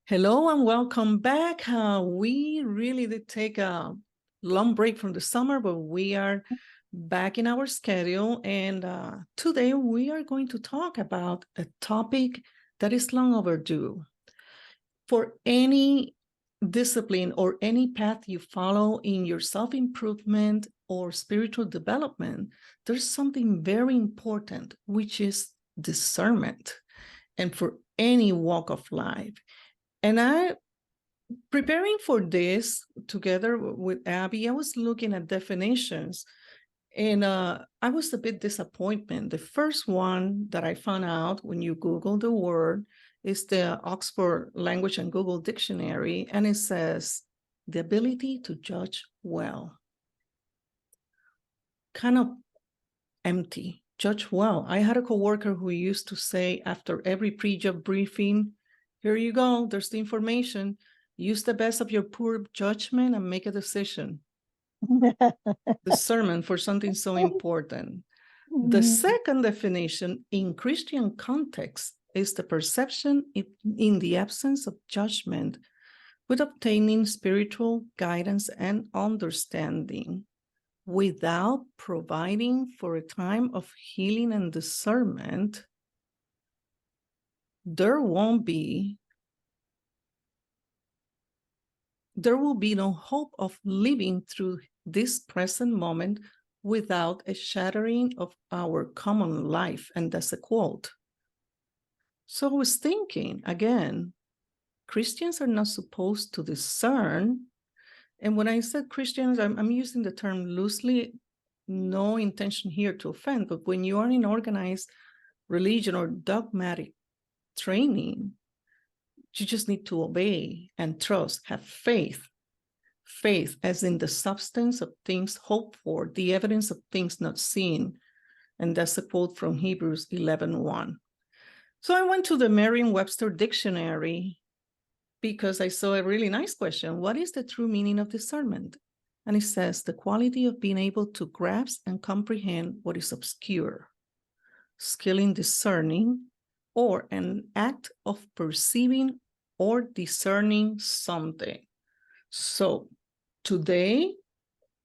Hello and welcome back. We really did take a long break from the summer, but we are back in our schedule. And today we are going to talk about a topic that is long overdue. For any discipline or any path you follow in your self-improvement or spiritual development, there's something very important, which is discernment. And for any walk of life. And preparing for this together with Abby, I was looking at definitions, and I was a bit disappointed. The first one that I found out when you Google the word is the Oxford Language and Google Dictionary, and it says the ability to judge well. Kind of empty. Judge well. I had a coworker who used to say after every pre-job briefing, here you go, there's the information. Use the best of your poor judgment and make a decision. Discernment for something so important. The second definition in Christian context is the perception in the absence of judgment with obtaining spiritual guidance and understanding without providing for a time of healing and discernment. There will be no hope of living through this present moment without a shattering of our common life. And that's a quote. So I was thinking, again, Christians are not supposed to discern. And when I said Christians, I'm using the term loosely, no intention here to offend, but when you are in organized religion or dogmatic training, you just need to obey and trust, have faith. Faith as in the substance of things hoped for, the evidence of things not seen. And that's a quote from Hebrews 11:1. So I went to the Merriam-Webster dictionary because I saw a really nice question. What is the true meaning of discernment? And it says the quality of being able to grasp and comprehend what is obscure, skill in discerning, or an act of perceiving or discerning something. So today,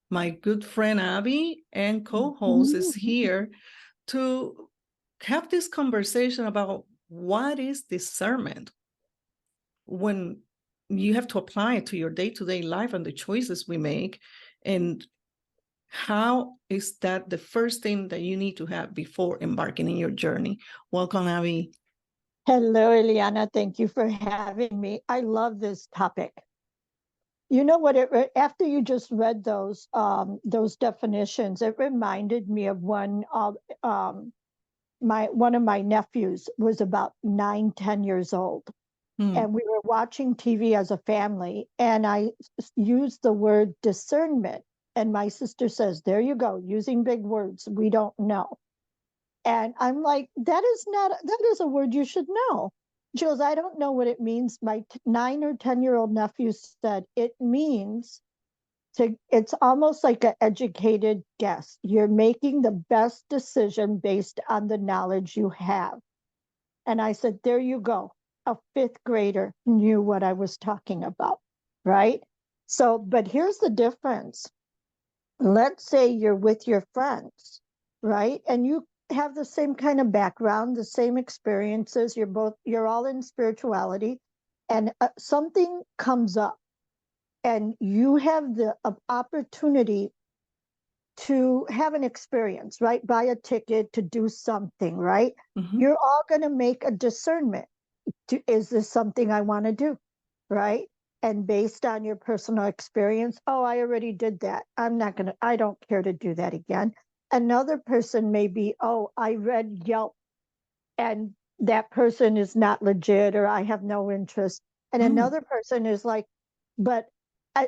my good friend Abby and co-host is here to have this conversation about what is discernment when you have to apply it to your day-to-day life and the choices we make, and how is that the first thing that you need to have before embarking in your journey. Welcome, Abby. Hello, Ileana. Thank you for having me. I love this topic. You know what? After you just read those definitions, it reminded me of one of one of my nephews was about 9-10 years old, and we were watching TV as a family, and I used the word discernment, and my sister says, "There you go, using big words. We don't know." And I'm like, that is a word you should know. She goes, I don't know what it means. My 9 or 10-year-old nephew said it means it's almost like an educated guess. You're making the best decision based on the knowledge you have. And I said, there you go. A 5th grader knew what I was talking about, right? So, but here's the difference. Let's say you're with your friends, right? And you have the same kind of background, the same experiences. You're all in spirituality, and something comes up, and you have the opportunity to have an experience, right? Buy a ticket to do something, right? You're all going to make a discernment. Is this something I want to do, right? And based on your personal experience, oh, I already did that. I don't care to do that again. Another person may be, oh, I read Yelp and that person is not legit, or I have no interest. And another person is like, but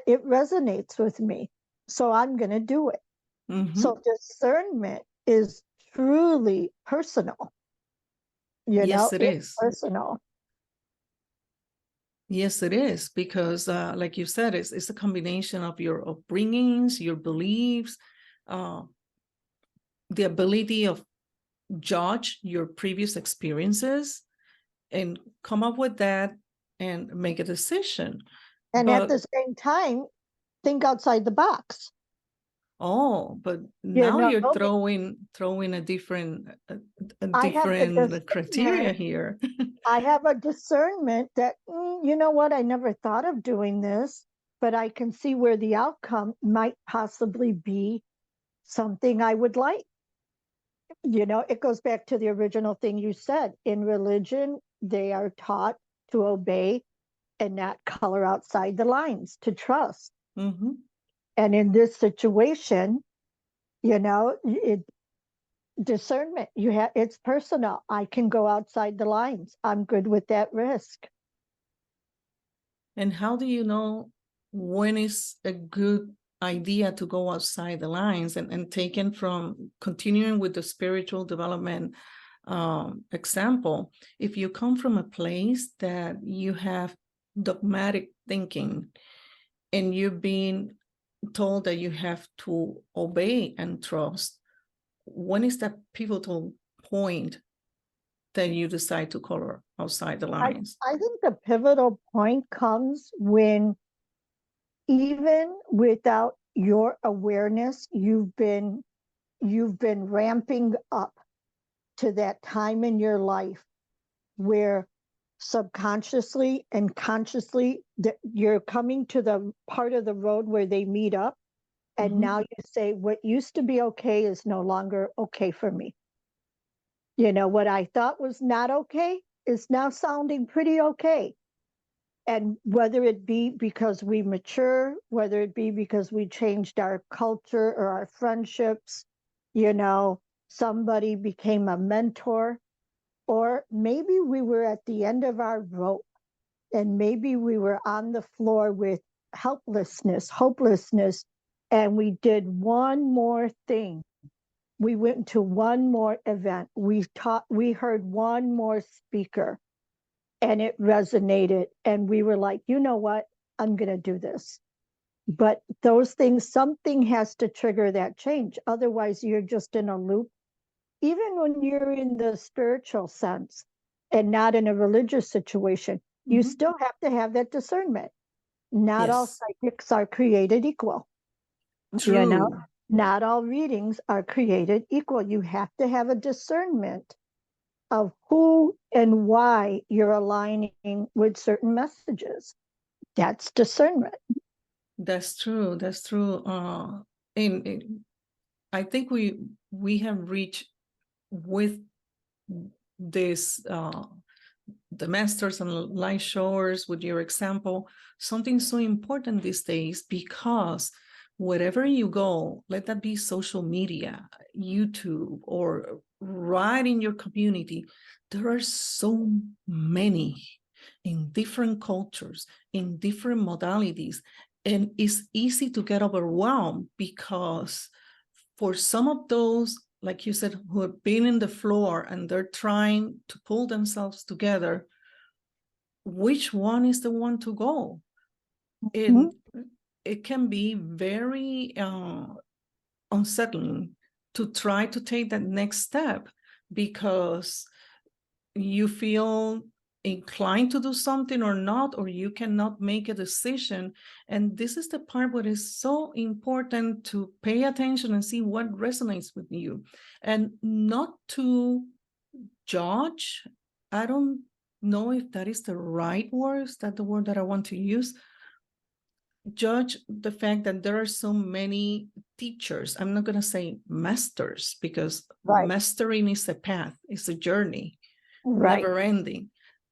it resonates with me, so I'm going to do it. So discernment is truly personal. Yes, it is. Personal. Yes, it is, because like you said, it's a combination of your upbringings, your beliefs, the ability of judge your previous experiences and come up with that and make a decision. And But at the same time, think outside the box. but You now know, you're throwing a different I have the criteria discernment. here. I have a discernment that, you know what, I never thought of doing this, but I can see where the outcome might possibly be something I would like. You know, it goes back to the original thing you said. In religion, they are taught to obey and not color outside the lines, to trust. Mm-hmm. And in this situation, you know, discernment, it's personal. I can go outside the lines. I'm good with that risk. And how do you know when is a good idea to go outside the lines? And taken from continuing with the spiritual development example, if you come from a place that you have dogmatic thinking and you've been told that you have to obey and trust, when is that pivotal point that you decide to color outside the lines? I think the pivotal point comes when, even without your awareness, you've been ramping up to that time in your life where subconsciously and consciously that you're coming to the part of the road where they meet up, and now you say what used to be okay is no longer okay for me. You know, what I thought was not okay is now sounding pretty okay. And whether it be because we mature, whether it be because we changed our culture or our friendships, you know, somebody became a mentor, or maybe we were at the end of our rope and maybe we were on the floor with helplessness, hopelessness, and we did one more thing. We went to one more event. We heard one more speaker, and it resonated. And we were like, you know what? I'm going to do this. But those things, something has to trigger that change. Otherwise, you're just in a loop. Even when you're in the spiritual sense and not in a religious situation, you still have to have that discernment. Not all Yes, psychics are created equal. You know, true. not all readings are created equal. You have to have a discernment of who and why you're aligning with certain messages. That's discernment. That's true. That's true. And I think we have reached with this the masters and light showers with your example, something so important these days, because wherever you go, let that be social media, YouTube, or right in your community, there are so many in different cultures, in different modalities, and it's easy to get overwhelmed because for some of those, like you said, who have been in the floor and they're trying to pull themselves together, which one is the one to go? And it can be very unsettling to try to take that next step because you feel inclined to do something or not, or you cannot make a decision. And this is the part where it's so important to pay attention and see what resonates with you and not to judge. I don't know if that is the right word. Is that the word that I want to use? Judge the fact that there are so many teachers. I'm not going to say masters, because mastering is a path, it's a journey, never ending.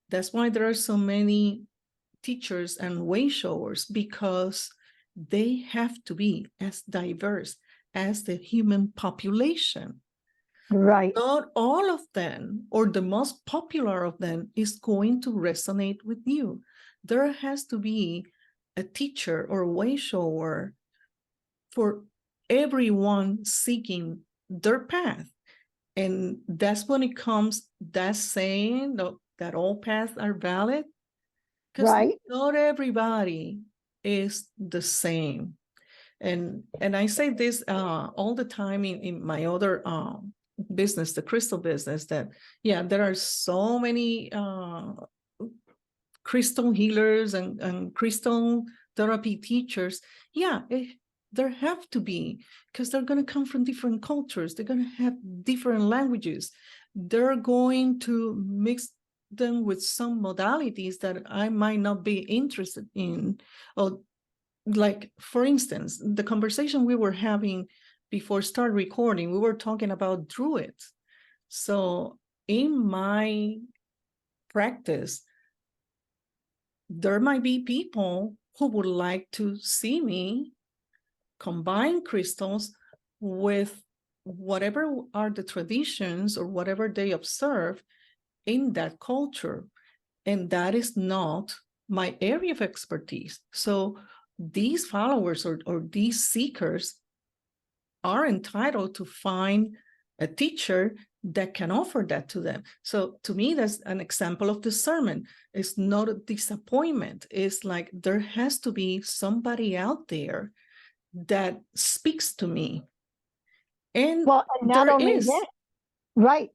That's why there are so many teachers and way showers, because they have to be as diverse as the human population. Right. Not all of them, or the most popular of them, is going to resonate with you. There has to be a teacher or way shower for everyone seeking their path. And that's when it comes, that saying that all paths are valid, because not everybody is the same. And I say this all the time in my other business, the crystal business, that yeah, there are so many crystal healers and crystal therapy teachers, yeah, there have to be, because they're going to come from different cultures. They're going to have different languages. They're going to mix them with some modalities that I might not be interested in. Or like, for instance, the conversation we were having before start recording, we were talking about druids. So in my practice, there might be people who would like to see me combine crystals with whatever are the traditions or whatever they observe in that culture. And that is not my area of expertise. So these followers or these seekers are entitled to find a teacher that can offer that to them. So to me, that's an example of discernment. It's not a disappointment. It's like there has to be somebody out there that speaks to me. And Well, and not there only is. that, right,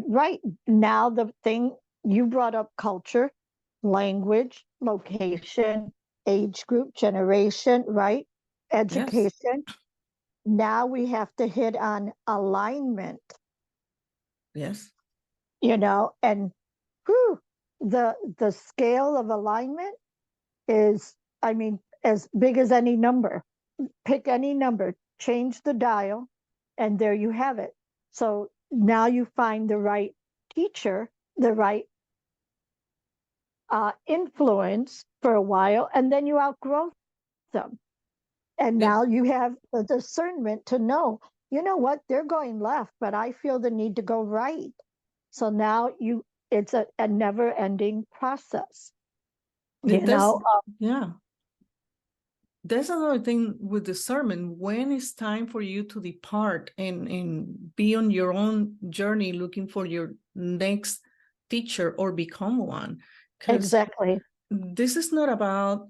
right now the thing you brought up, culture, language, location, age group, generation, right? Yes. Education. Now we have to hit on alignment, Yes. and the scale of alignment is, I mean, as big as any number. Pick any number, change the dial, and there you have it. So now you find the right teacher, the right influence for a while, and then you outgrow them. And Yeah. now you have the discernment to know, you know what, they're going left, but I feel the need to go right. So now it's a never ending process. Yeah. That's another thing with discernment. When it's time for you to depart and be on your own journey looking for your next teacher or become one. Exactly. This is not about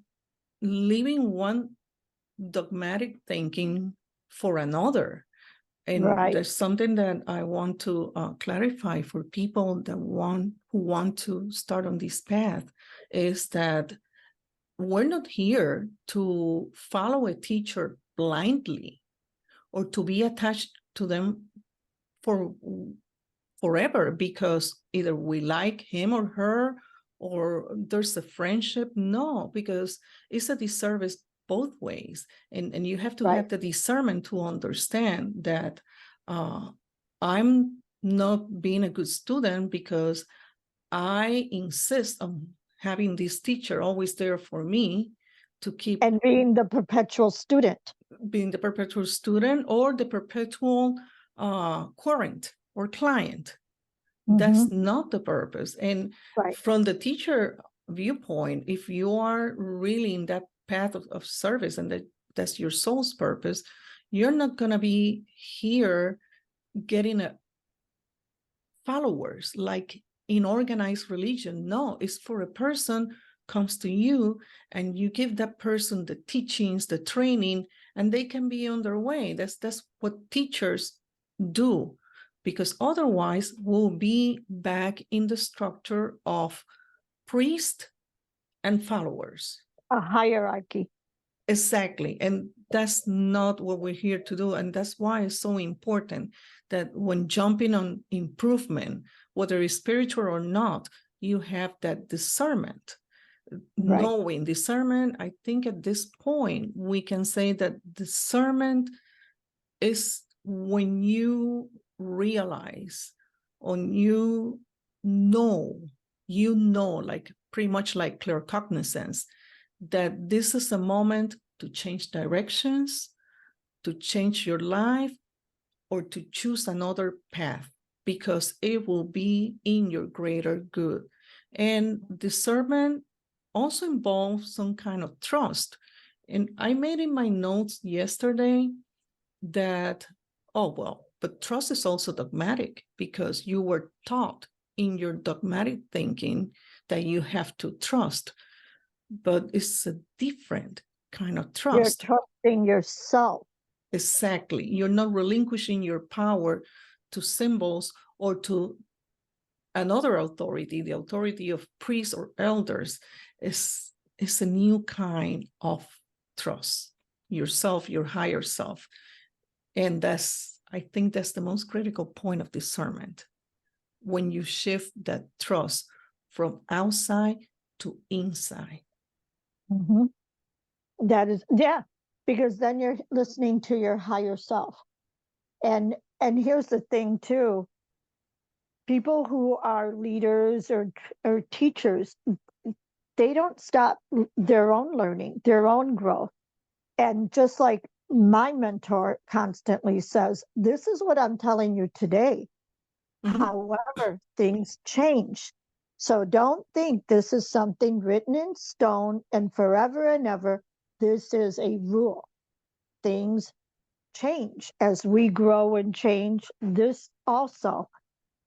leaving one dogmatic thinking for another. And right. there's something that I want to clarify for people who want to start on this path, is that we're not here to follow a teacher blindly or to be attached to them forever because either we like him or her or there's a friendship. No, because it's a disservice both ways. And you have to have the discernment to understand that I'm not being a good student because I insist on having this teacher always there for me to keep. And being the perpetual student. Being the perpetual student or the perpetual current or client. That's not the purpose. And from the teacher viewpoint, if you are really in that path of service and that's your soul's purpose, you're not going to be here getting followers like in organized religion. No, it's for a person comes to you and you give that person the teachings, the training, and they can be on their way. That's what teachers do, because otherwise we'll be back in the structure of priest and followers. A hierarchy. Exactly. And that's not what we're here to do. And that's why it's so important that when jumping on improvement, whether it's spiritual or not, you have that discernment. Knowing discernment, I think at this point, we can say that discernment is when you realize or you know, like pretty much like claircognizance, that this is a moment to change directions, to change your life, or to choose another path, because it will be in your greater good. And discernment also involves some kind of trust. And I made in my notes yesterday that, but trust is also dogmatic, because you were taught in your dogmatic thinking that you have to trust, but it's a different kind of trust. You're trusting yourself. Exactly. You're not relinquishing your power to symbols or to another authority, the authority of priests or elders, is a new kind of trust, yourself, your higher self. And I think that's the most critical point of discernment, when you shift that trust from outside to inside. Mhm. That is, yeah, because then you're listening to your higher self. And here's the thing too, people who are leaders or teachers, they don't stop their own learning, their own growth. And just like my mentor constantly says, this is what I'm telling you today. Mhm. However, things change. So don't think this is something written in stone and forever and ever. This is a rule. Things change as we grow and change. This also.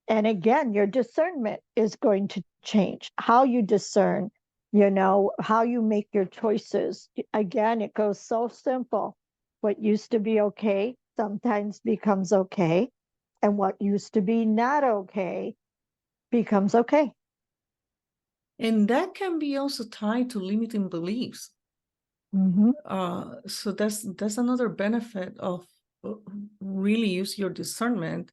And again, your discernment is going to change. How you discern, how you make your choices. Again, it goes so simple. What used to be okay sometimes becomes okay. And what used to be not okay becomes okay. And that can be also tied to limiting beliefs. Mm-hmm. So that's another benefit of really use your discernment,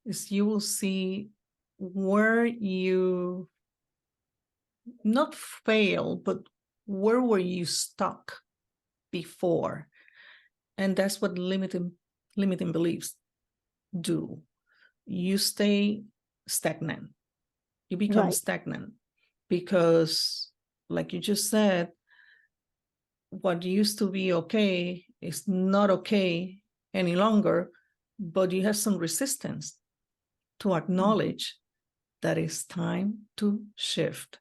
is you will see where you not fail, but where were you stuck before. And that's what limiting beliefs do. You stay stagnant. You become Right. stagnant because, like you just said, what used to be okay is not okay any longer, but you have some resistance to acknowledge that it's time to shift.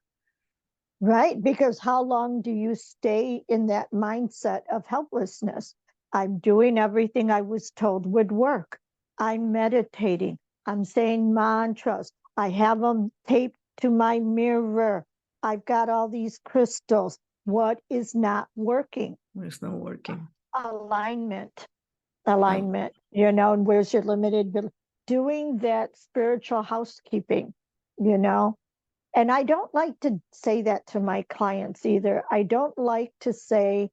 Right. Because how long do you stay in that mindset of helplessness? I'm doing everything I was told would work. I'm meditating. I'm saying mantras. I have them taped to my mirror. I've got all these crystals. What is not working? It's not working. Alignment. Um, And where's your limited doing that spiritual housekeeping, you know? And I don't like to say that to my clients either. I don't like to say,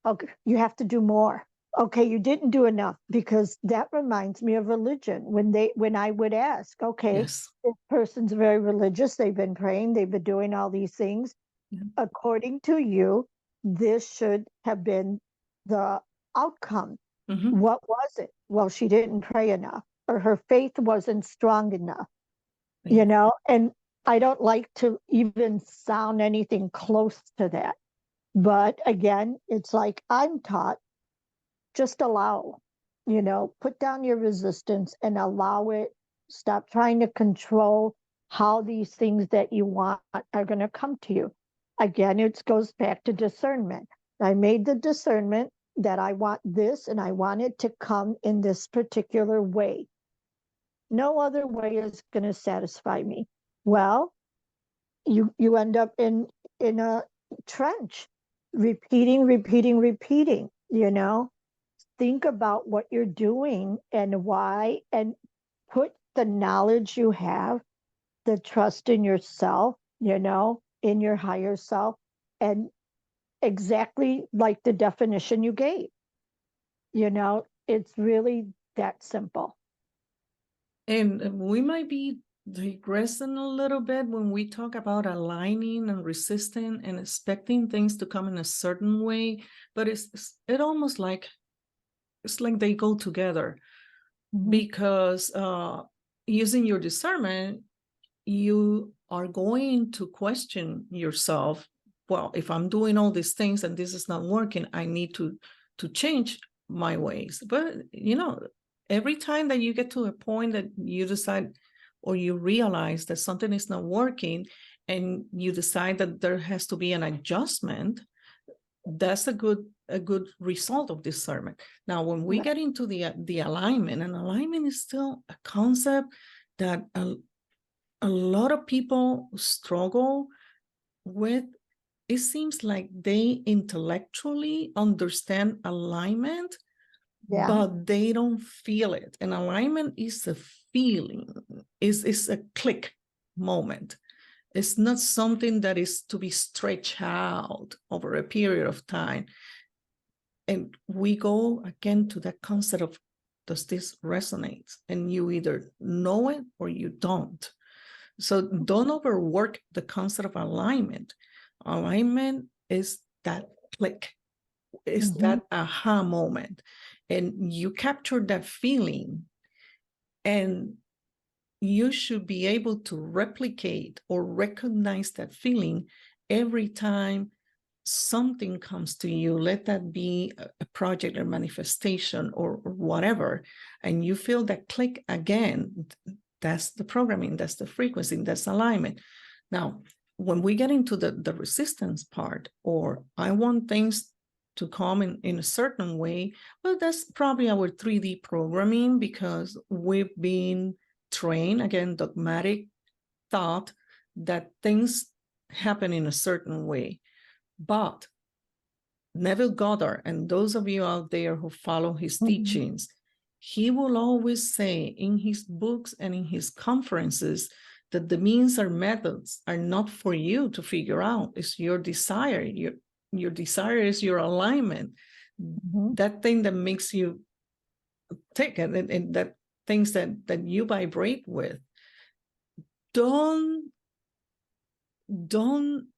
okay, you have to do more. Okay, you didn't do enough, because that reminds me of religion. When I would ask, okay, yes. this person's very religious, they've been praying, they've been doing all these things. Yeah. According to you, this should have been the outcome. Mm-hmm. What was it? Well, she didn't pray enough, or her faith wasn't strong enough, Yeah. and I don't like to even sound anything close to that. But again, it's like I'm taught, just allow, put down your resistance and allow it. Stop trying to control how these things that you want are going to come to you. Again, it goes back to discernment. I made the discernment that I want this and I want it to come in this particular way. No other way is going to satisfy me. Well, you end up in a trench, repeating. Think about what you're doing and why, and put the knowledge you have, the trust in yourself, in your higher self, and exactly like the definition you gave. It's really that simple. And we might be digressing a little bit when we talk about aligning and resisting and expecting things to come in a certain way, but it almost like it's like they go together. Mm-hmm. Because using your discernment, you are going to question yourself. Well, if I'm doing all these things and this is not working, I need to change my ways. But every time that you get to a point that you decide or you realize that something is not working and you decide that there has to be an adjustment, that's a good result of discernment. Now, when we get into the alignment, and alignment is still a concept that a lot of people struggle with. It seems like they intellectually understand alignment, Yeah. but they don't feel it. And alignment is a feeling, is a click moment. It's not something that is to be stretched out over a period of time. And we go again to that concept of, does this resonate? And you either know it or you don't. So don't overwork the concept of alignment. Alignment is that click, is that aha moment. And you capture that feeling, and you should be able to replicate or recognize that feeling every time something comes to you. Let that be a project or manifestation or whatever, and you feel that click again. That's the programming, that's the frequency, that's alignment. Now, when we get into the resistance part, or I want things to come in a certain way, well, that's probably our 3D programming, because we've been trained, again, dogmatic thought that things happen in a certain way. But Neville Goddard, and those of you out there who follow his teachings, he will always say in his books and in his conferences that the means or methods are not for you to figure out. It's your desire. Your desire is your alignment. That thing that makes you tick, and that things that you vibrate with. Don't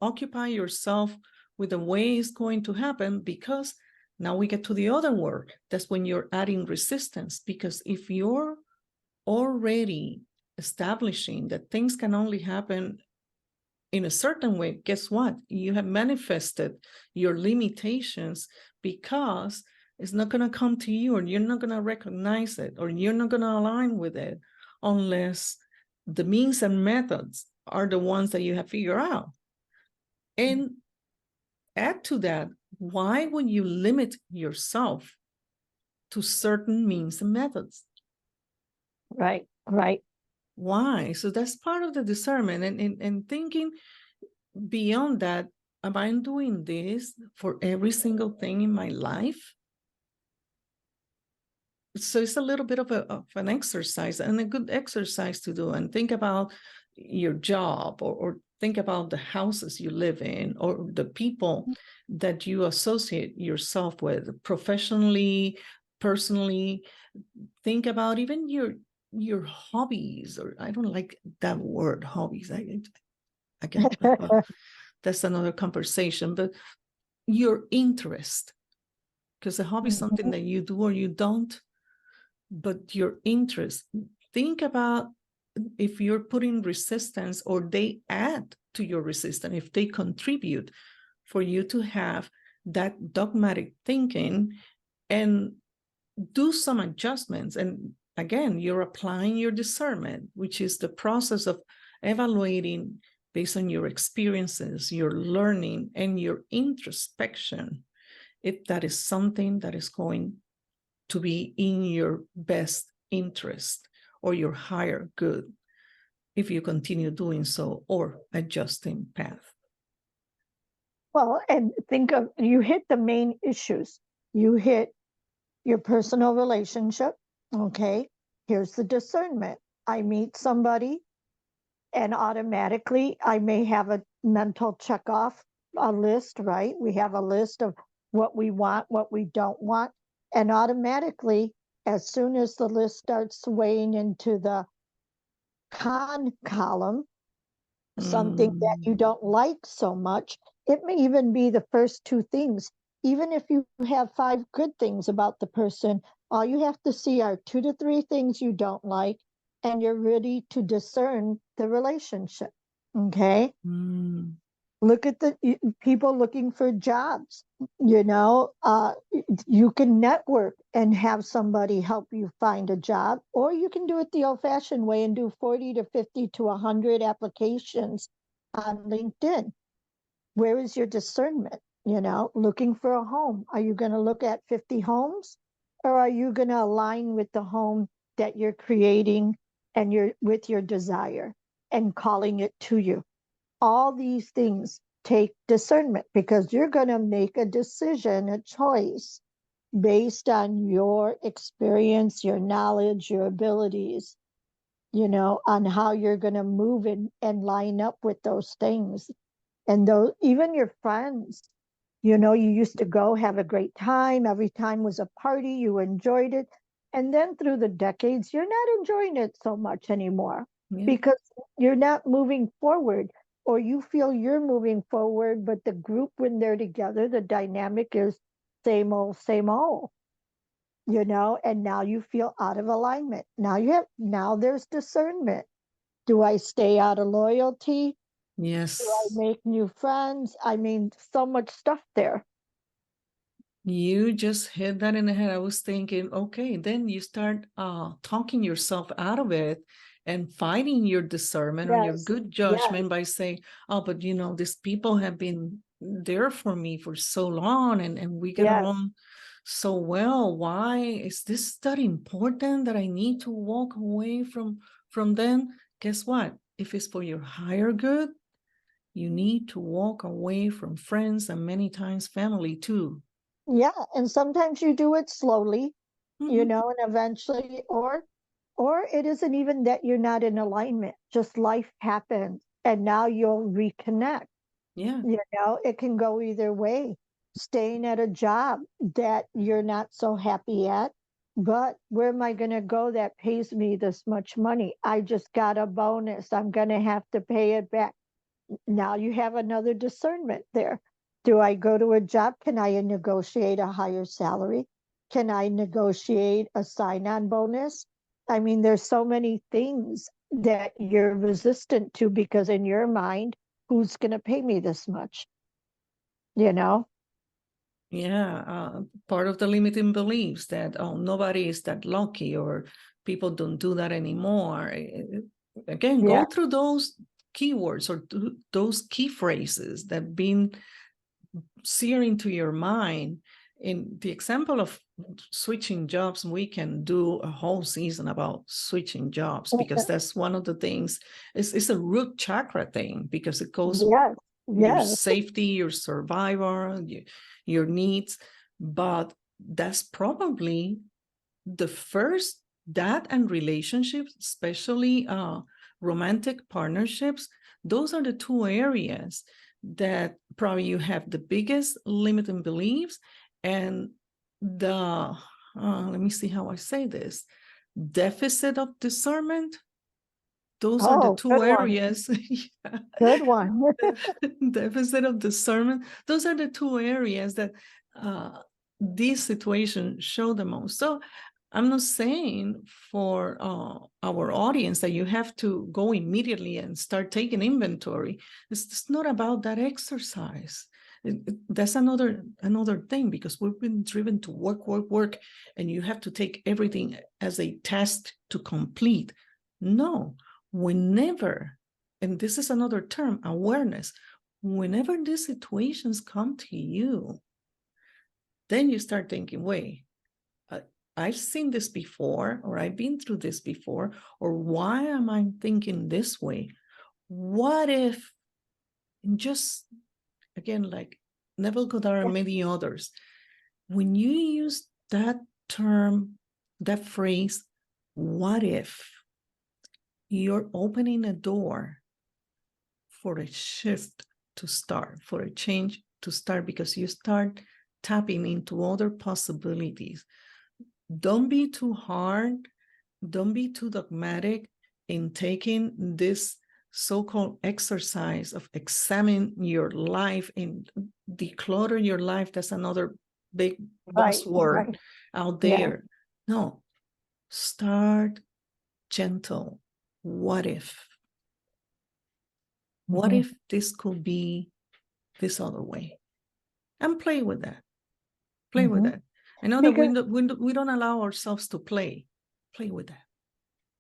occupy yourself with the way it's going to happen, because now we get to the other word. That's when you're adding resistance, because if you're already establishing that things can only happen in a certain way, guess what? You have manifested your limitations, because it's not going to come to you, or you're not going to recognize it, or you're not going to align with it unless the means and methods are the ones that you have figured out. And add to that, why would you limit yourself to certain means and methods? Right. Why? So that's part of the discernment, and thinking beyond that. Am I doing this for every single thing in my life? So it's a little bit of an exercise, and a good exercise to do, and think about your job, or think about the houses you live in, or the people that you associate yourself with professionally, personally. Think about even your hobbies, or I don't like that word, hobbies. Again, that's another conversation, but your interest, because a hobby is something that you do or you don't, but your interest. Think about if you're putting resistance, or they add to your resistance, if they contribute for you to have that dogmatic thinking, and do some adjustments. And again, you're applying your discernment, which is the process of evaluating based on your experiences, your learning, and your introspection, if that is something that is going to be in your best interest or your higher good, if you continue doing so, or adjusting path. Well, and think of, you hit the main issues. You hit your personal relationship. Okay. Here's the discernment. I meet somebody, and automatically I may have a mental check off a list, right? We have a list of what we want, what we don't want. And automatically, as soon as the list starts swaying into the con column, something that you don't like so much, it may even be the first two things. Even if you have 5 good things about the person, all you have to see are 2 to 3 things you don't like, and you're ready to discern the relationship. Okay. Look at the people looking for jobs. You can network and have somebody help you find a job, or you can do it the old fashioned way and do 40 to 50 to 100 applications on LinkedIn. Where is your discernment? Looking for a home. Are you going to look at 50 homes, or are you going to align with the home that you're creating and you're with your desire and calling it to you? All these things take discernment, because you're going to make a decision, a choice based on your experience, your knowledge, your abilities, on how you're going to move and line up with those things. And those, even your friends, you used to go have a great time. Every time was a party, you enjoyed it. And then through the decades, you're not enjoying it so much anymore Yeah. because you're not moving forward, or you feel you're moving forward, but the group, when they're together, the dynamic is same old, and now you feel out of alignment. Now there's discernment. Do I stay out of loyalty? Do I Yes. make new friends? I mean, so much stuff there. You just hit that in the head. I was thinking, okay, then you start talking yourself out of it and fighting your discernment or your Yes. good Yes. judgment by saying, oh, but these people have been there for me for so long and we get Yes. along so well. Why is this that important that I need to walk away from them? Guess what? If it's for your higher good, you need to walk away from friends and many times family too. Yeah. And sometimes you do it slowly, Mhm. and eventually, or it isn't even that you're not in alignment, just life happens and now you'll reconnect. Yeah. It can go either way. Staying at a job that you're not so happy at, but where am I going to go that pays me this much money? I just got a bonus. I'm going to have to pay it back. Now you have another discernment there. Do I go to a job? Can I negotiate a higher salary? Can I negotiate a sign on bonus? I mean, there's so many things that you're resistant to because in your mind, who's going to pay me this much? You know? Yeah. Part of the limiting beliefs that, oh, nobody is that lucky or people don't do that anymore. Again, Yeah. go through those keywords or those key phrases that been searing to your mind. In the example of switching jobs, we can do a whole season about switching jobs because that's one of the things. It's a root chakra thing because it goes Yes. your Yes. safety, your survival, your needs. But that's probably the first, that and relationships, especially romantic partnerships, those are the two areas that probably you have the biggest limiting beliefs and the, let me see how I say this, deficit of discernment. Those are the Oh, two good one. areas. Yeah. Good one. Deficit of discernment. Those are the two areas that these situations show the most. So I'm not saying for our audience that you have to go immediately and start taking inventory. It's not about that exercise. That's another thing because we've been driven to work, and you have to take everything as a task to complete. No, whenever, and this is another term, awareness, whenever these situations come to you, then you start thinking, wait, I've seen this before, or I've been through this before, or why am I thinking this way? What if, just again, like Neville Goddard and many others, when you use that term, that phrase, what if, you're opening a door for a shift to start, for a change to start, because you start tapping into other possibilities. Don't be too hard. Don't be too dogmatic in taking this so-called exercise of examine your life and declutter your life. That's another big Right. buzzword Right. out Yeah. there. No, start gentle. What if? What Mhm. if this could be this other way? And play with that. Play with Mhm. that. I know that Because, we don't allow ourselves to play. Play with that.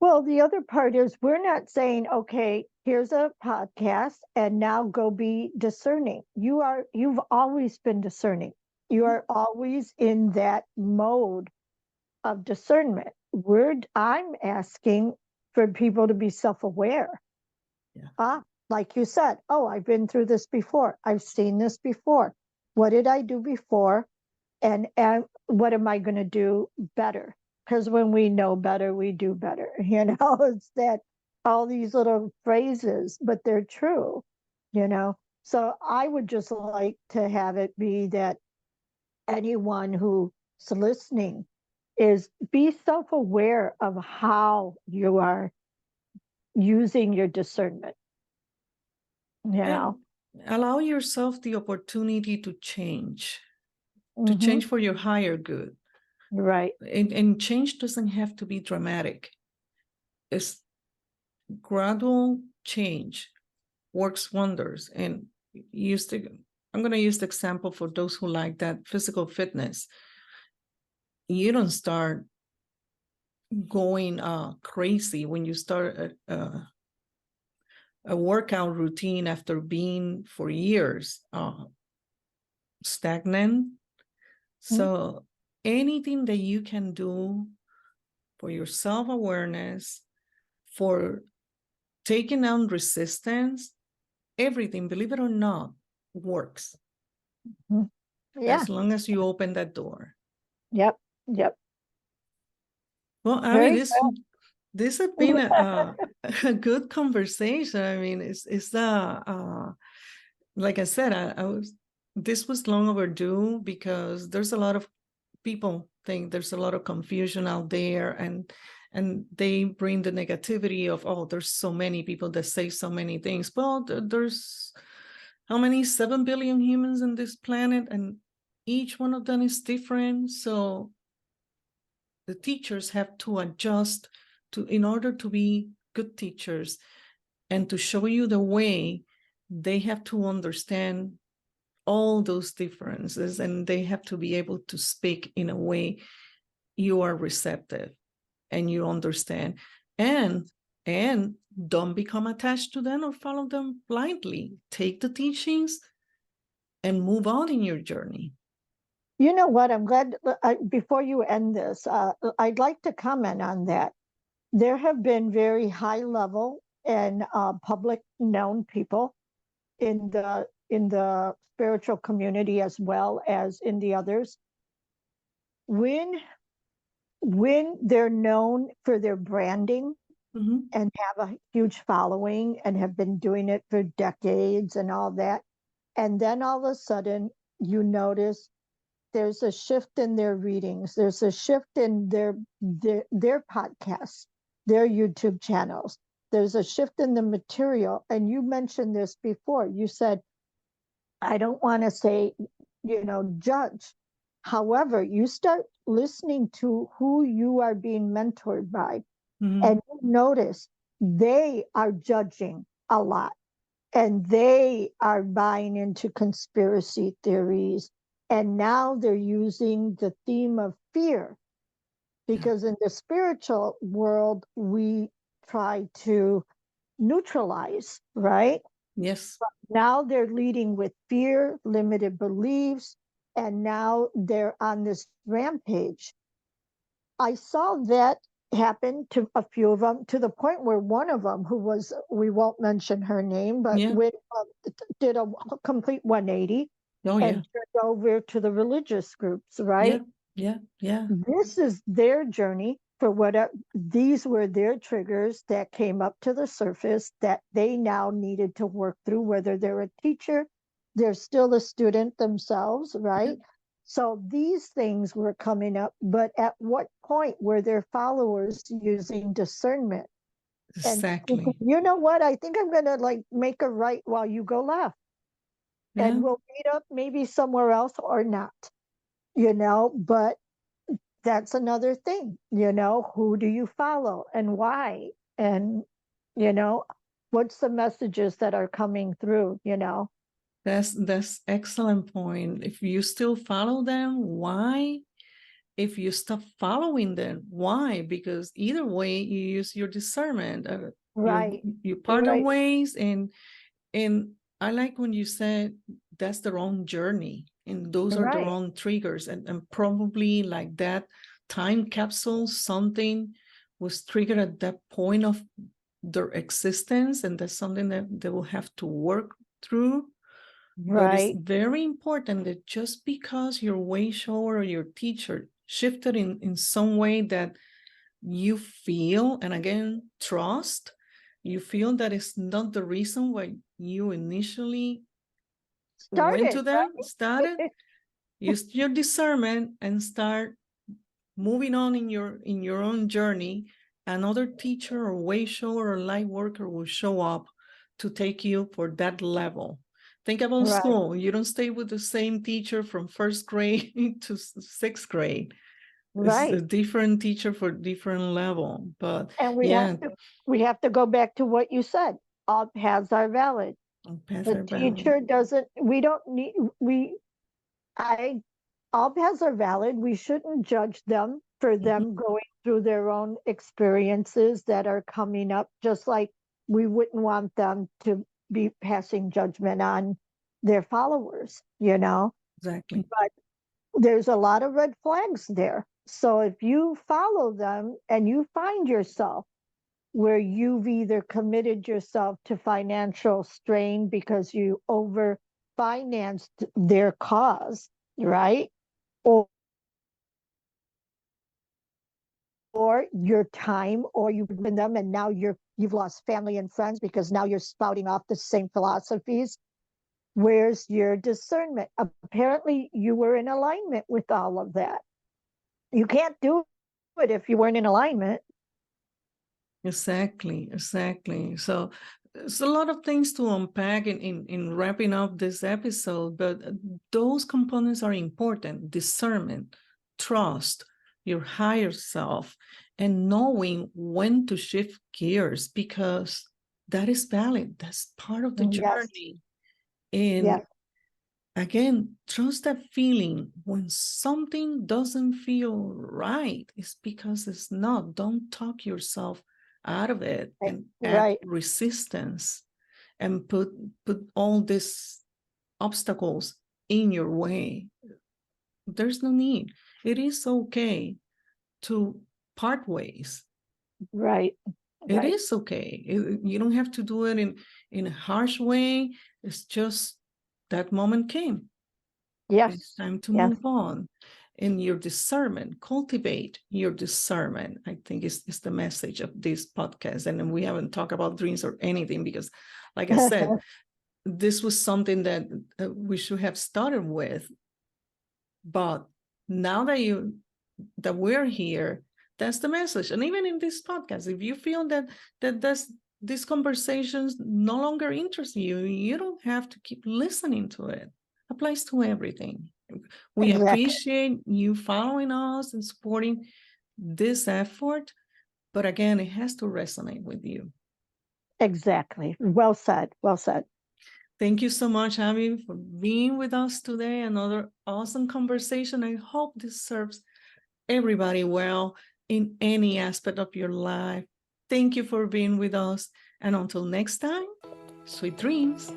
well, the other part is we're not saying, okay, here's a podcast and now go be discerning. You've always been discerning. You are always in that mode of discernment. I'm asking for people to be self-aware. Yeah. Like you said, oh, I've been through this before. I've seen this before. What did I do before? And what am I going to do better? Because when we know better, we do better. It's that all these little phrases, but they're true, you know. So I would just like to have it be that anyone who's listening is be self-aware of how you are using your discernment, And allow yourself the opportunity to change for your higher good. Right. And change doesn't have to be dramatic. It's gradual change works wonders. And I'm going to use the example for those who like that physical fitness. You don't start going crazy when you start a workout routine after being for years stagnant. So anything that you can do for your self-awareness, for taking down resistance, everything, believe it or not, works. Yeah. As long as you open that door. Yep. Well, Abby, this has been a good conversation. I mean, it's like I said, this was long overdue because there's a lot of people think there's a lot of confusion out there, and they bring the negativity of, oh, there's so many people that say so many things. Well, there's how many 7 billion humans on this planet, and each one of them is different. So the teachers have to adjust in order to be good teachers and to show you the way. They have to understand all those differences, and they have to be able to speak in a way you are receptive and you understand, and don't become attached to them or follow them blindly. Take the teachings and move on in your journey. You know what? I'm glad, before you end this, I'd like to comment on that. There have been very high level and public known people in the spiritual community as well as in the others. When they're known for their branding and have a huge following and have been doing it for decades and all that, and then all of a sudden you notice there's a shift in their readings, there's a shift in their podcasts, their YouTube channels, there's a shift in the material. And you mentioned this before. You said, I don't want to say, judge. However, you start listening to who you are being mentored by, and you notice they are judging a lot, and they are buying into conspiracy theories. And now they're using the theme of fear, because in the spiritual world, we try to neutralize, right? Yes. But now they're leading with fear, limited beliefs, and now they're on this rampage. I saw that happen to a few of them, to the point where one of them, who was, we won't mention her name, but did a complete 180 and turned over to the religious groups, right? Yeah. This is their journey for whatever, these were their triggers that came up to the surface that they now needed to work through, whether they're a teacher, they're still a student themselves, right? So these things were coming up, but at what point were their followers using discernment? Exactly. And you know what? I think I'm going to make a right while you go left. And we'll meet up maybe somewhere else or not, but that's another thing, who do you follow and why? And, what's the messages that are coming through, That's excellent point. If you still follow them, why? If you stop following them, why? Because either way, you use your discernment. Right. You part of ways, and I like when you said that's their own journey, and those are their own triggers, and probably like that time capsule, something was triggered at that point of their existence, and that's something that they will have to work through. But it's Right. very important that just because your way shower or your teacher shifted in some way that you feel, and again, trust, you feel that it's not the reason why you initially went to Started, them, started, right? use your discernment and start moving on in your own journey. Another teacher or way shower or light worker will show up to take you for that level. Think about Right. school. You don't stay with the same teacher from first grade to sixth grade. It's a Right. different teacher for different level. But And yeah, we have to go back to what you said. All paths are valid. paths The are valid. teacher doesn't, we don't need, I, all paths are valid. We shouldn't judge them for Mhm. them going through their own experiences that are coming up, just like we wouldn't want them to be passing judgment on their followers, you know? Exactly. But there's a lot of red flags there. So if you follow them and you find yourself where you've either committed yourself to financial strain because you over financed their cause, right? Or your time, or you've given them and now you've lost family and friends because now you're spouting off the same philosophies. Where's your discernment? Apparently you were in alignment with all of that. You can't do it if you weren't in alignment. Exactly, exactly. So there's a lot of things to unpack in wrapping up this episode, but those components are important: discernment, trust, your higher self, and knowing when to shift gears, because that is valid. That's part of the Yes, journey. And yes, again, trust that feeling when something doesn't feel right. It's because it's not. Don't talk yourself out of it and add right, resistance and put all these obstacles in your way. There's no need. It is okay to part ways. right, It right. is okay. You don't have to do it in a harsh way. It's just that moment came. It's Yes, time to yes. move on. And your discernment, cultivate your discernment, I think is the message of this podcast. And we haven't talked about dreams or anything because, like I said, this was something that we should have started with. But now that we're here, that's the message. And even in this podcast, if you feel that these conversations no longer interest you, you don't have to keep listening to it. Applies to everything. We Exactly, appreciate you following us and supporting this effort, but again, it has to resonate with you. exactly. Well said, well said. Thank you so much, Abby, for being with us today. Another awesome conversation. I hope this serves everybody well in any aspect of your life. Thank you for being with us. And until next time, sweet dreams.